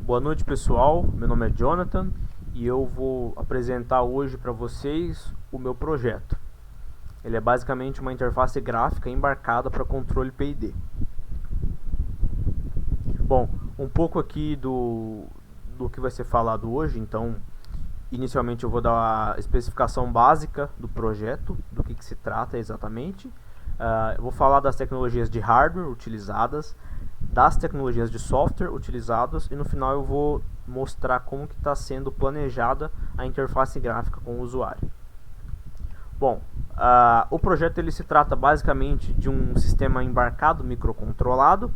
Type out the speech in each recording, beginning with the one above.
Boa noite, pessoal. Meu nome é Jonathan e eu vou apresentar hoje para vocês o meu projeto. Ele é basicamente uma interface gráfica embarcada para controle PID. Bom, um pouco aqui do que vai ser falado hoje. Então, inicialmente eu vou dar a especificação básica do projeto, do que se trata exatamente. Eu vou falar das tecnologias de hardware utilizadas, das tecnologias de software utilizadas, e no final eu vou mostrar como que está sendo planejada a interface gráfica com o usuário. Bom, o projeto ele se trata basicamente de um sistema embarcado microcontrolado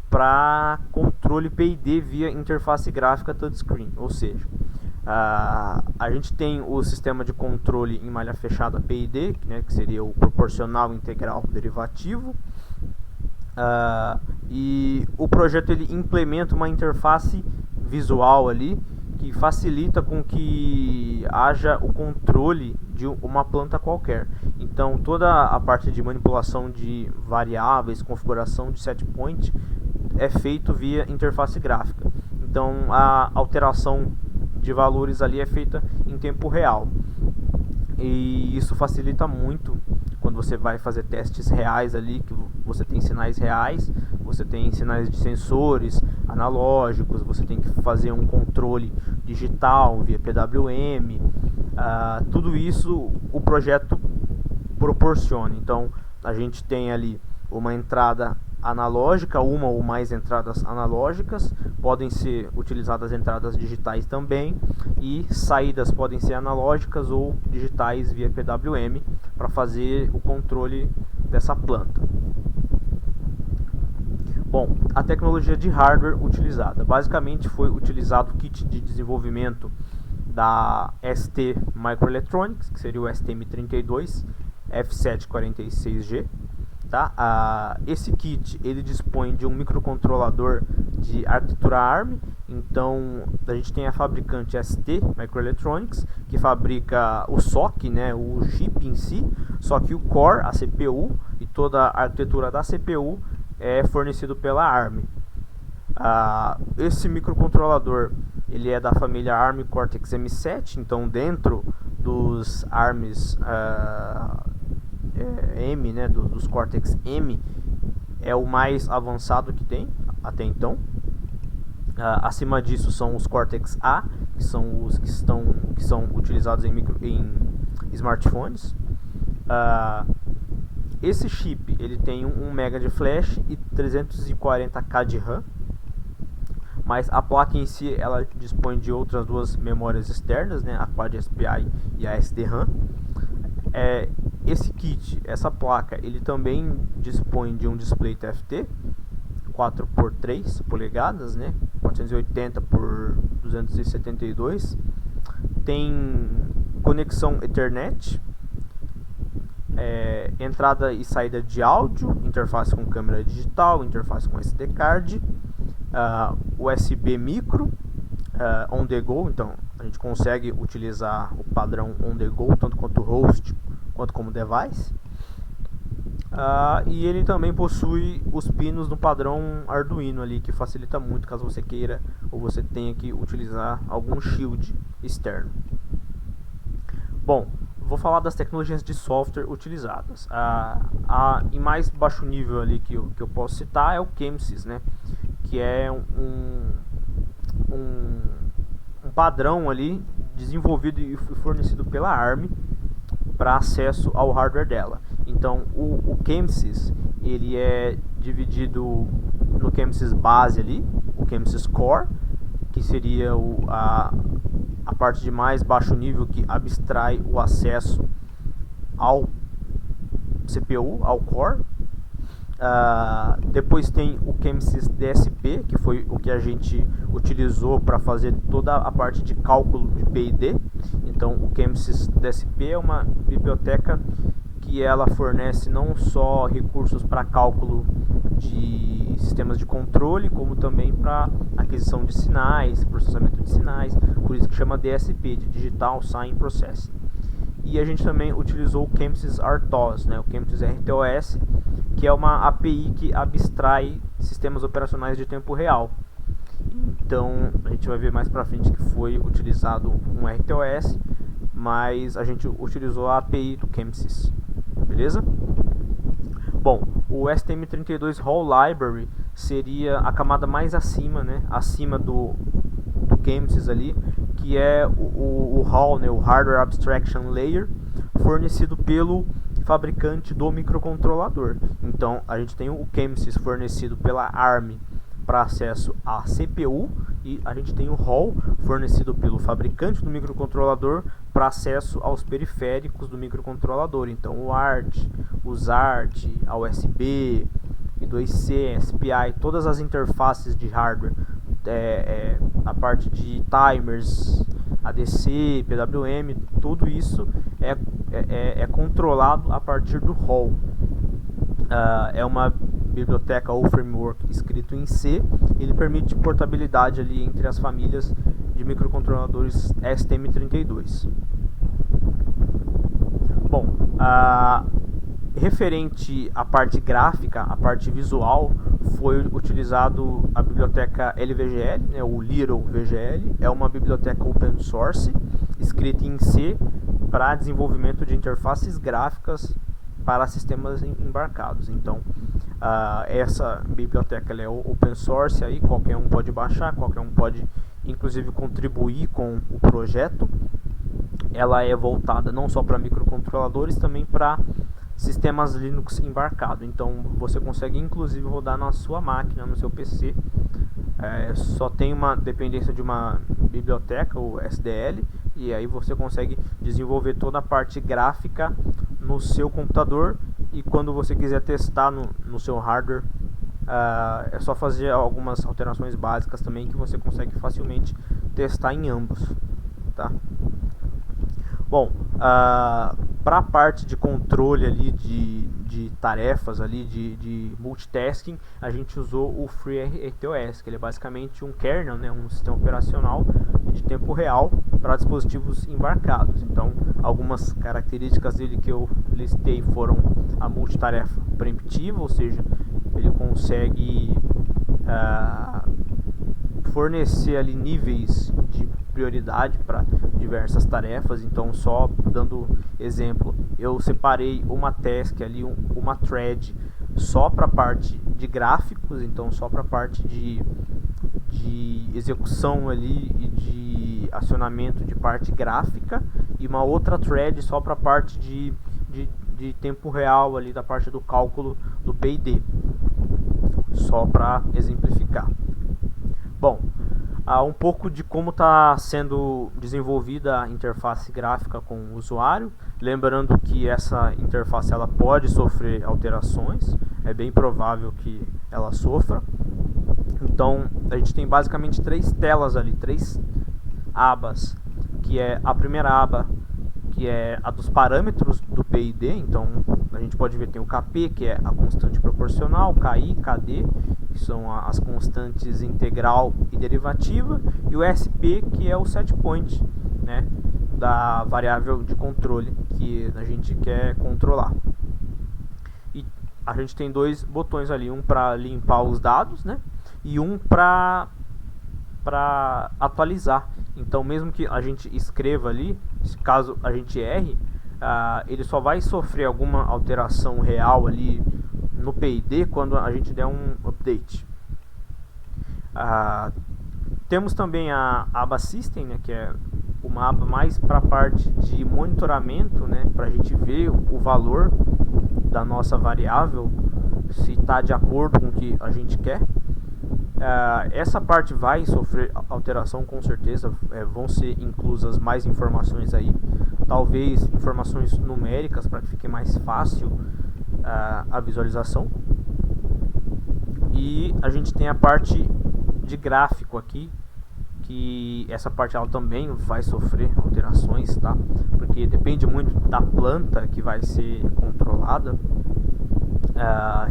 para controle PID via interface gráfica touchscreen, ou seja, a gente tem o sistema de controle em malha fechada PID, né, que seria o proporcional integral derivativo, e o projeto ele implementa uma interface visual ali que facilita com que haja o controle de uma planta qualquer. Então toda a parte de manipulação de variáveis, configuração de setpoint é feito via interface gráfica. Então a alteração de valores ali é feita em tempo real. E isso facilita muito quando você vai fazer testes reais ali, que você tem sinais reais, você tem sinais de sensores analógicos, você tem que fazer um controle digital via PWM, tudo isso o projeto proporciona. Então a gente tem ali uma entrada analógica, uma ou mais entradas analógicas, podem ser utilizadas entradas digitais também, e saídas podem ser analógicas ou digitais via PWM para fazer o controle dessa planta. Bom, a tecnologia de hardware utilizada, basicamente foi utilizado o kit de desenvolvimento da ST Microelectronics, que seria o STM32 F746G. Tá? Esse kit ele dispõe de um microcontrolador de arquitetura ARM. Então a gente tem a fabricante ST Microelectronics, que fabrica o SoC, né, o chip em si, só que o core, a CPU e toda a arquitetura da CPU é fornecido pela ARM. Esse microcontrolador ele é da família ARM Cortex M7, então dentro dos ARMs M, né, dos Cortex M, é o mais avançado que tem até então. Acima disso são os Cortex A, que são os que são utilizados em smartphones. Esse chip ele tem 1 MB de flash e 340K de RAM, mas a placa em si ela dispõe de outras duas memórias externas, né, a Quad SPI e a SDRAM. Esse kit, essa placa, ele também dispõe de um display TFT 4x3 polegadas, né, 480 por 272, tem conexão Ethernet, entrada e saída de áudio, interface com câmera digital, interface com SD card, USB micro, on the go. Então a gente consegue utilizar o padrão on the go tanto quanto host quanto como device. E ele também possui os pinos no padrão Arduino ali, que facilita muito caso você queira ou você tenha que utilizar algum shield externo. Bom, vou falar das tecnologias de software utilizadas. Em mais baixo nível ali que eu posso citar é o ChemSys, né, que é um padrão ali desenvolvido e fornecido pela ARM para acesso ao hardware dela. Então o ChemSys ele é dividido no ChemSys base ali, o ChemSys Core, que seria a parte de mais baixo nível que abstrai o acesso ao CPU, ao core. Depois tem o ChemSys DSP, que foi o que a gente utilizou para fazer toda a parte de cálculo de PID. Então o ChemSys DSP é uma biblioteca que ela fornece não só recursos para cálculo de sistemas de controle, como também para aquisição de sinais, processamento de sinais, por isso que chama DSP, de Digital Sign Processing. E a gente também utilizou o ChemSys RTOS, né, o ChemSys RTOS, que é uma API que abstrai sistemas operacionais de tempo real. Então a gente vai ver mais para frente que foi utilizado um RTOS, mas a gente utilizou a API do ChemSys, beleza? Bom, o STM32 Hall Library seria a camada mais acima, né, acima do ChemSys ali, que é o Hall, né, o Hardware Abstraction Layer, fornecido pelo fabricante do microcontrolador. Então a gente tem o ChemSys fornecido pela ARM para acesso à CPU, e a gente tem o Hall fornecido pelo fabricante do microcontrolador para acesso aos periféricos do microcontrolador. Então o ART, o ZART, a USB, I2C, SPI, todas as interfaces de hardware, a parte de timers, ADC, PWM, tudo isso é controlado a partir do Hall. É uma biblioteca ou framework escrito em C. Ele permite portabilidade ali entre as famílias de microcontroladores STM32. Bom, referente à parte gráfica, a parte visual, foi utilizado a biblioteca LVGL, né, o Little VGL. É uma biblioteca open source escrita em C para desenvolvimento de interfaces gráficas para sistemas embarcados. Então essa biblioteca ela é open source, aí qualquer um pode baixar, qualquer um pode inclusive contribuir com o projeto. Ela é voltada não só para microcontroladores, também para sistemas Linux embarcado. Então você consegue inclusive rodar na sua máquina, no seu PC. Só tem uma dependência de uma biblioteca, o SDL, e aí você consegue desenvolver toda a parte gráfica no seu computador, e quando você quiser testar no seu hardware, é só fazer algumas alterações básicas também, que você consegue facilmente testar em ambos, tá? Bom, para a parte de controle ali de tarefas ali de multitasking, a gente usou o FreeRTOS, que ele é basicamente um kernel, né, um sistema operacional de tempo real para dispositivos embarcados. Então, algumas características dele que eu listei foram a multitarefa preemptiva, ou seja, ele consegue fornecer ali níveis de prioridade para diversas tarefas. Então, só dando exemplo, eu separei uma task ali, uma thread só para a parte de gráficos, então só para a parte de execução ali e de acionamento de parte gráfica, e uma outra thread só para a parte de tempo real ali, da parte do cálculo do P&D, só para exemplificar. Bom, um pouco de como está sendo desenvolvida a interface gráfica com o usuário. Lembrando que essa interface ela pode sofrer alterações, é bem provável que ela sofra. Então a gente tem basicamente três telas ali, três abas, que é a primeira aba, que é a dos parâmetros do P&D. Então a gente pode ver, tem o KP, que é a constante proporcional, KI, KD, que são as constantes integral e derivativa, e o SP, que é o set point, né, da variável de controle que a gente quer controlar. E a gente tem dois botões ali, um para limpar os dados, né, e um para atualizar. Então, mesmo que a gente escreva ali, caso a gente erre, ele só vai sofrer alguma alteração real ali no P&D quando a gente der um update. Temos também a aba System, né, que é uma aba mais para a parte de monitoramento, né, para a gente ver o valor da nossa variável, se está de acordo com o que a gente quer. Essa parte vai sofrer alteração com certeza, vão ser inclusas mais informações aí, talvez informações numéricas para que fique mais fácil a visualização. E a gente tem a parte de gráfico aqui, que essa parte ela também vai sofrer alterações, tá? Porque depende muito da planta que vai ser controlada.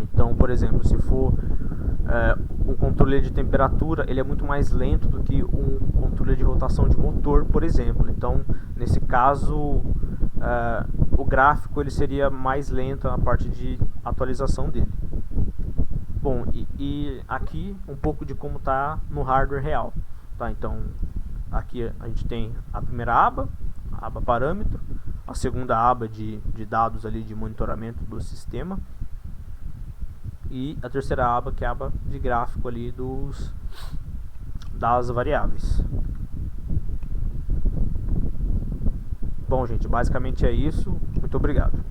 Então, por exemplo, se for um controle de temperatura, ele é muito mais lento do que um controle de rotação de motor, por exemplo. Então, nesse caso, o gráfico ele seria mais lento na parte de atualização dele. Bom, e aqui um pouco de como está no hardware real, tá? Então aqui a gente tem a primeira aba, a aba parâmetro, a segunda aba de dados ali de monitoramento do sistema, e a terceira aba, que é a aba de gráfico ali das variáveis. Bom, gente, basicamente é isso. Muito obrigado.